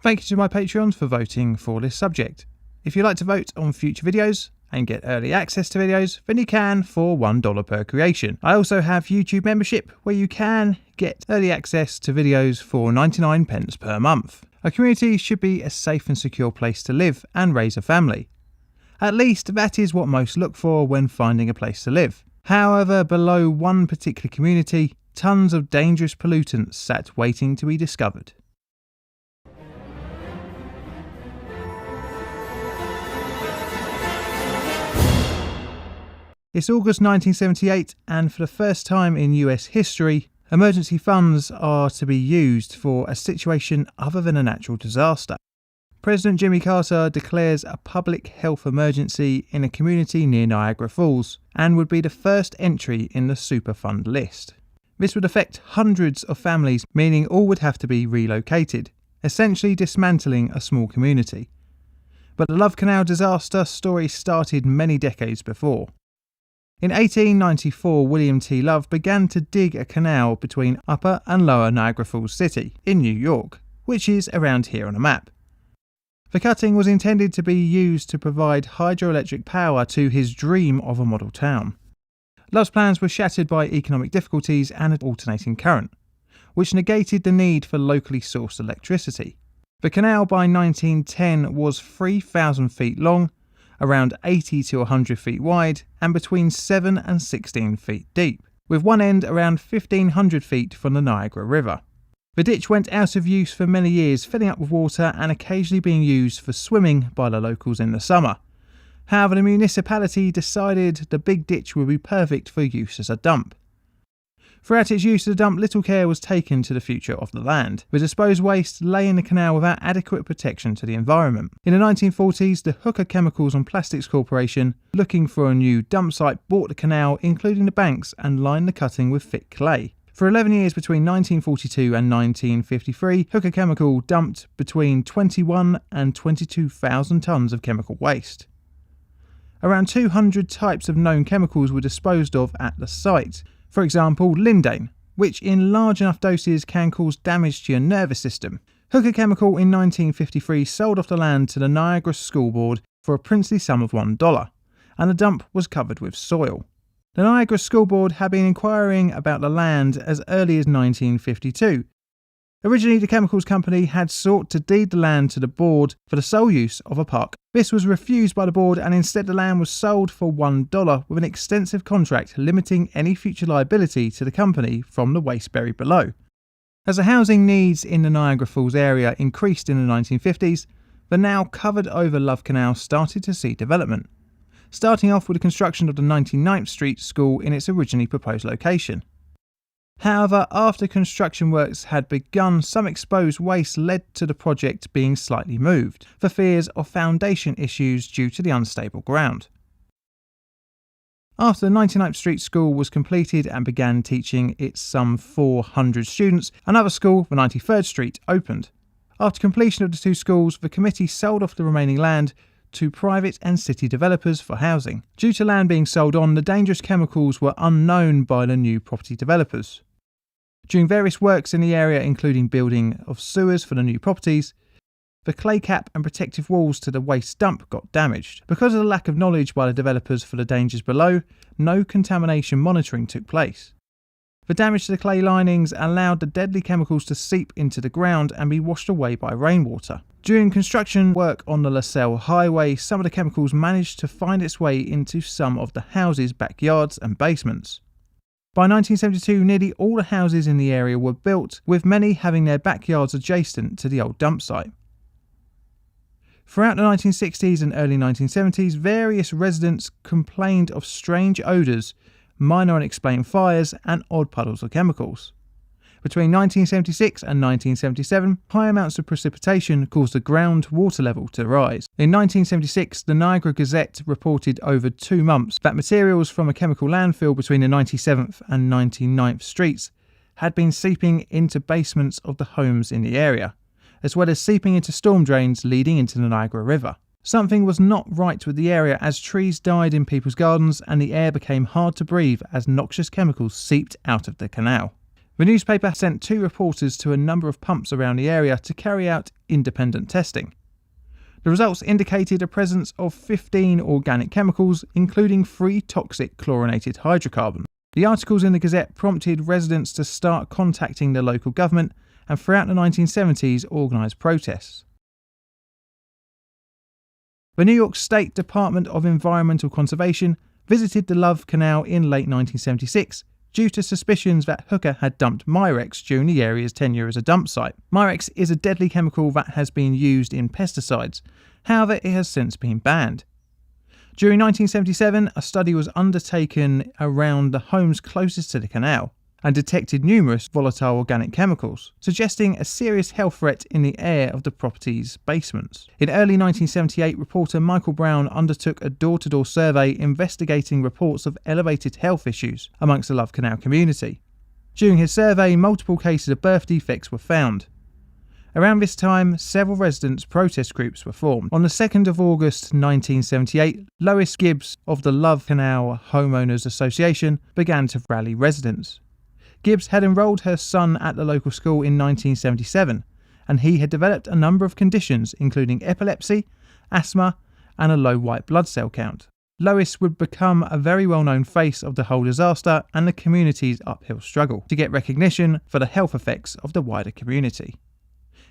Thank you to my Patreons for voting for this subject. If you'd like to vote on future videos and get early access to videos, then you can for $1 per creation. I also have YouTube membership where you can get early access to videos for 99 pence per month. A community should be a safe and secure place to live and raise a family. At least that is what most look for when finding a place to live. However, below one particular community, tons of dangerous pollutants sat waiting to be discovered. It's August 1978, and for the first time in US history, emergency funds are to be used for a situation other than a natural disaster. President Jimmy Carter declares a public health emergency in a community near Niagara Falls, and would be the first entry in the Superfund list. This would affect hundreds of families, meaning all would have to be relocated, essentially dismantling a small community. But the Love Canal disaster story started many decades before. In 1894, William T. Love began to dig a canal between Upper and Lower Niagara Falls City in New York, which is around here on a map. The cutting was intended to be used to provide hydroelectric power to his dream of a model town. Love's plans were shattered by economic difficulties and an alternating current, which negated the need for locally sourced electricity. The canal by 1910 was 3,000 feet long, around 80 to 100 feet wide, and between 7 and 16 feet deep, with one end around 1,500 feet from the Niagara River. The ditch went out of use for many years, filling up with water and occasionally being used for swimming by the locals in the summer. However, the municipality decided the big ditch would be perfect for use as a dump. Throughout its use as a dump, little care was taken to the future of the land. The disposed waste lay in the canal without adequate protection to the environment. In the 1940s, the Hooker Chemicals and Plastics Corporation, looking for a new dump site, bought the canal, including the banks, and lined the cutting with thick clay. For 11 years between 1942 and 1953, Hooker Chemical dumped between 21 and 22,000 tonnes of chemical waste. Around 200 types of known chemicals were disposed of at the site. For example, lindane, which in large enough doses can cause damage to your nervous system. Hooker Chemical in 1953 sold off the land to the Niagara School Board for a princely sum of $1, and the dump was covered with soil. The Niagara School Board had been inquiring about the land as early as 1952. Originally, the chemicals company had sought to deed the land to the board for the sole use of a park. This was refused by the board, and instead the land was sold for $1 with an extensive contract limiting any future liability to the company from the waste buried below. As the housing needs in the Niagara Falls area increased in the 1950s, the now covered over Love Canal started to see development, starting off with the construction of the 99th Street School in its originally proposed location. However, after construction works had begun, some exposed waste led to the project being slightly moved, for fears of foundation issues due to the unstable ground. After the 99th Street School was completed and began teaching its some 400 students, another school, the 93rd Street, opened. After completion of the two schools, the committee sold off the remaining land to private and city developers for housing. Due to land being sold on, the dangerous chemicals were unknown by the new property developers. During various works in the area, including building of sewers for the new properties, the clay cap and protective walls to the waste dump got damaged. Because of the lack of knowledge by the developers for the dangers below, no contamination monitoring took place. The damage to the clay linings allowed the deadly chemicals to seep into the ground and be washed away by rainwater. During construction work on the LaSalle Highway, some of the chemicals managed to find its way into some of the houses' backyards and basements. By 1972, nearly all the houses in the area were built, with many having their backyards adjacent to the old dump site. Throughout the 1960s and early 1970s, various residents complained of strange odours, minor unexplained fires, and odd puddles of chemicals. Between 1976 and 1977, high amounts of precipitation caused the ground water level to rise. In 1976, the Niagara Gazette reported over 2 months that materials from a chemical landfill between the 97th and 99th Streets had been seeping into basements of the homes in the area, as well as seeping into storm drains leading into the Niagara River. Something was not right with the area, as trees died in people's gardens and the air became hard to breathe as noxious chemicals seeped out of the canal. The newspaper sent 2 reporters to a number of pumps around the area to carry out independent testing. The results indicated a presence of 15 organic chemicals, including 3 toxic chlorinated hydrocarbons. The articles in the Gazette prompted residents to start contacting the local government and throughout the 1970s organised protests. The New York State Department of Environmental Conservation visited the Love Canal in late 1976 due to suspicions that Hooker had dumped Mirex during the area's tenure as a dump site. Mirex is a deadly chemical that has been used in pesticides, however it has since been banned. During 1977, a study was undertaken around the homes closest to the canal and detected numerous volatile organic chemicals, suggesting a serious health threat in the air of the property's basements. In early 1978, reporter Michael Brown undertook a door-to-door survey investigating reports of elevated health issues amongst the Love Canal community. During his survey, multiple cases of birth defects were found. Around this time, several residents' protest groups were formed. On the 2nd of August 1978, Lois Gibbs of the Love Canal Homeowners Association began to rally residents. Gibbs had enrolled her son at the local school in 1977, and he had developed a number of conditions including epilepsy, asthma, and a low white blood cell count. Lois would become a very well-known face of the whole disaster and the community's uphill struggle to get recognition for the health effects of the wider community.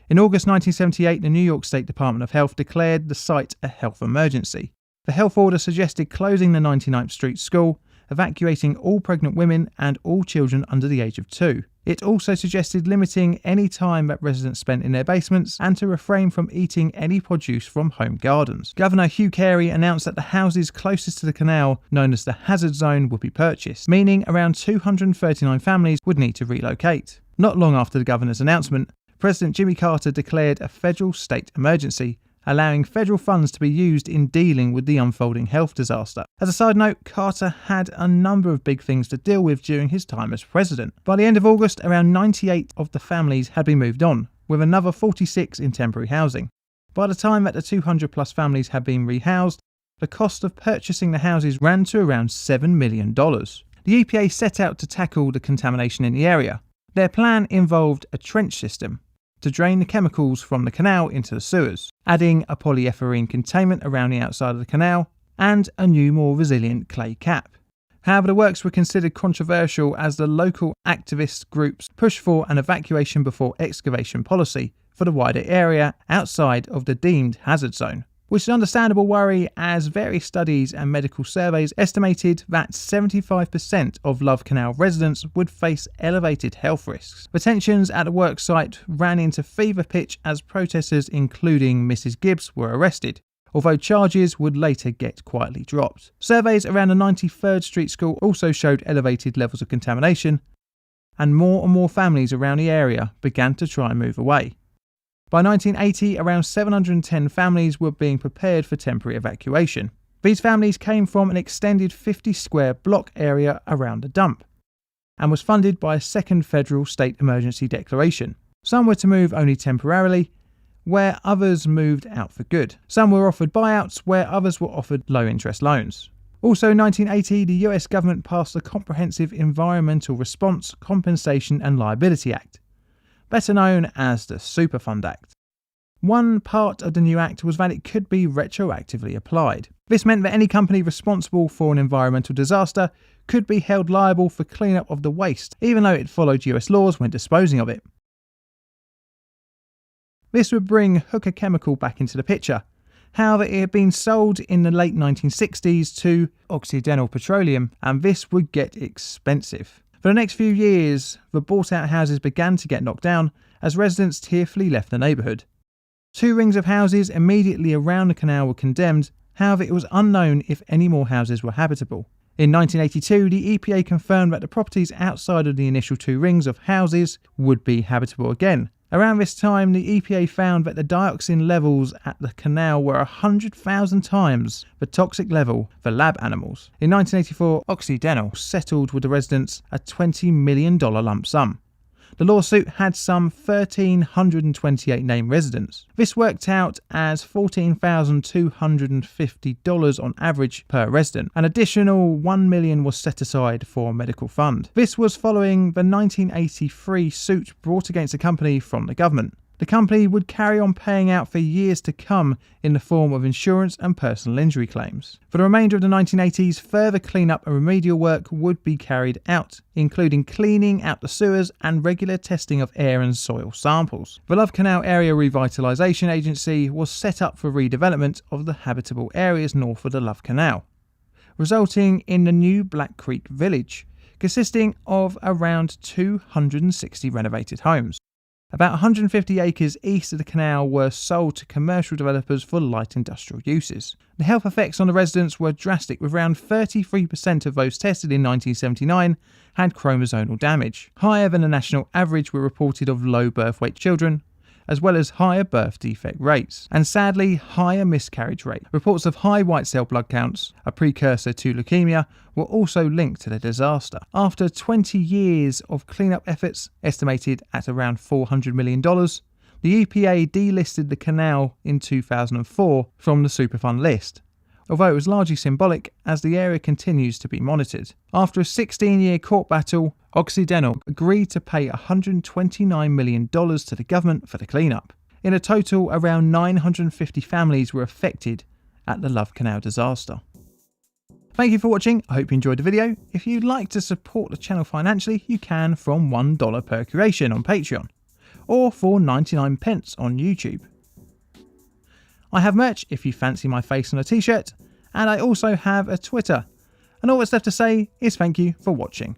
In August 1978, the New York State Department of Health declared the site a health emergency. The health order suggested closing the 99th Street School, evacuating all pregnant women and all children under the age of 2. It also suggested limiting any time that residents spent in their basements and to refrain from eating any produce from home gardens. Governor Hugh Carey announced that the houses closest to the canal, known as the hazard zone, would be purchased, meaning around 239 families would need to relocate. Not long after the governor's announcement, President Jimmy Carter declared a federal state emergency, allowing federal funds to be used in dealing with the unfolding health disaster. As a side note, Carter had a number of big things to deal with during his time as president. By the end of August, around 98 of the families had been moved on, with another 46 in temporary housing. By the time that the 200 plus families had been rehoused, the cost of purchasing the houses ran to around $7 million. The EPA set out to tackle the contamination in the area. Their plan involved a trench system to drain the chemicals from the canal into the sewers, adding a polyethylene containment around the outside of the canal, and a new, more resilient clay cap. However, the works were considered controversial as the local activist groups pushed for an evacuation before excavation policy for the wider area outside of the deemed hazard zone, which is understandable worry as various studies and medical surveys estimated that 75% of Love Canal residents would face elevated health risks. The tensions at the work site ran into fever pitch as protesters, including Mrs. Gibbs, were arrested, although charges would later get quietly dropped. Surveys around the 93rd Street School also showed elevated levels of contamination, and more families around the area began to try and move away. By 1980, around 710 families were being prepared for temporary evacuation. These families came from an extended 50-square block area around the dump, and was funded by a second federal state emergency declaration. Some were to move only temporarily, where others moved out for good. Some were offered buyouts, where others were offered low-interest loans. Also in 1980, the US government passed the Comprehensive Environmental Response, Compensation and Liability Act, better known as the Superfund Act. One part of the new act was that it could be retroactively applied. This meant that any company responsible for an environmental disaster could be held liable for cleanup of the waste, even though it followed US laws when disposing of it. This would bring Hooker Chemical back into the picture. However, it had been sold in the late 1960s to Occidental Petroleum, and this would get expensive. For the next few years, the bought-out houses began to get knocked down as residents tearfully left the neighbourhood. 2 rings of houses immediately around the canal were condemned, however it was unknown if any more houses were habitable. In 1982, the EPA confirmed that the properties outside of the initial 2 rings of houses would be habitable again. Around this time, the EPA found that the dioxin levels at the canal were 100,000 times the toxic level for lab animals. In 1984, Occidental settled with the residents a $20 million lump sum. The lawsuit had some 1,328 named residents. This worked out as $14,250 on average per resident. An additional $1 million was set aside for a medical fund. This was following the 1983 suit brought against the company from the government. The company would carry on paying out for years to come in the form of insurance and personal injury claims. For the remainder of the 1980s, further cleanup and remedial work would be carried out, including cleaning out the sewers and regular testing of air and soil samples. The Love Canal Area Revitalisation Agency was set up for redevelopment of the habitable areas north of the Love Canal, resulting in the new Black Creek Village, consisting of around 260 renovated homes. About 150 acres east of the canal were sold to commercial developers for light industrial uses. The health effects on the residents were drastic, with around 33% of those tested in 1979 had chromosomal damage. Higher than the national average were reported of low birth weight children, as well as higher birth defect rates, and sadly higher miscarriage rate. Reports of high white cell blood counts, a precursor to leukemia, were also linked to the disaster. After 20 years of cleanup efforts, estimated at around $400 million, the EPA delisted the canal in 2004 from the Superfund list, although it was largely symbolic as the area continues to be monitored. After a 16-year court battle, Occidental agreed to pay $129 million to the government for the cleanup. In a total, around 950 families were affected at the Love Canal disaster. Thank you for watching. I hope you enjoyed the video. If you'd like to support the channel financially, you can from $1 per creation on Patreon, or for 99 pence on YouTube. I have merch if you fancy my face on a t-shirt, and I also have a Twitter. And all that's left to say is thank you for watching.